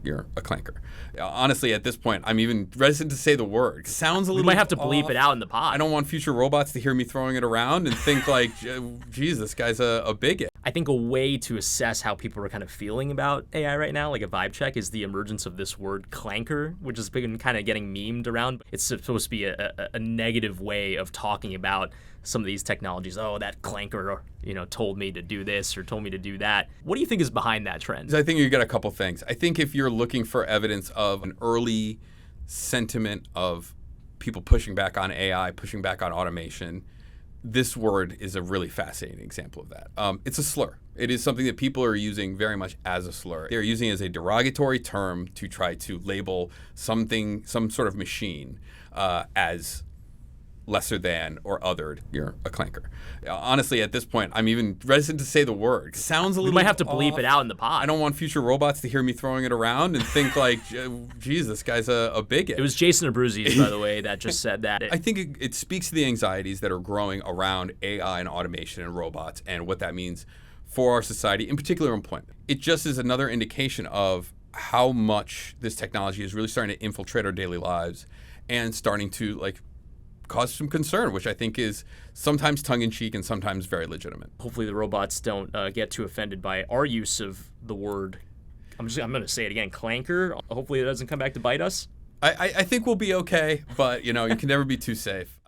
you're a clanker. Honestly, at this point, I'm even reticent to say the word. Sounds a little. We might have to bleep off. it out in the pod. I don't want future robots to hear me throwing it around and think like, geez, this guy's a bigot. I think a way to assess how people are kind of feeling about AI right now, like a vibe check, is the emergence of this word clanker, which has been kind of getting memed around. It's supposed to be a negative way of talking about some of these technologies. Oh, that clanker, told me to do this or told me to do that. What do you think is behind that trend? I think you got a couple things. I think if you're looking for evidence of an early sentiment of people pushing back on AI, pushing back on automation, this word is a really fascinating example of that. It's a slur. It is something that people are using very much as a slur. They're using it as a derogatory term to try to label some sort of machine as lesser than or othered. You're a clanker. Honestly, at this point, I'm even reticent to say the word. Sounds a little. We might have to off. bleep it out in the pod. I don't want future robots to hear me throwing it around and think like, geez, this guy's a bigot. It was Jason Abbruzzese, by the way, that just said that. I think it speaks to the anxieties that are growing around AI and automation and robots and what that means for our society, in particular employment. It just is another indication of how much this technology is really starting to infiltrate our daily lives and starting to cause some concern, which I think is sometimes tongue-in-cheek and sometimes very legitimate. Hopefully the robots don't get too offended by our use of the word. I'm going to say it again, clanker. Hopefully it doesn't come back to bite us. I think we'll be okay, but you can never be too safe.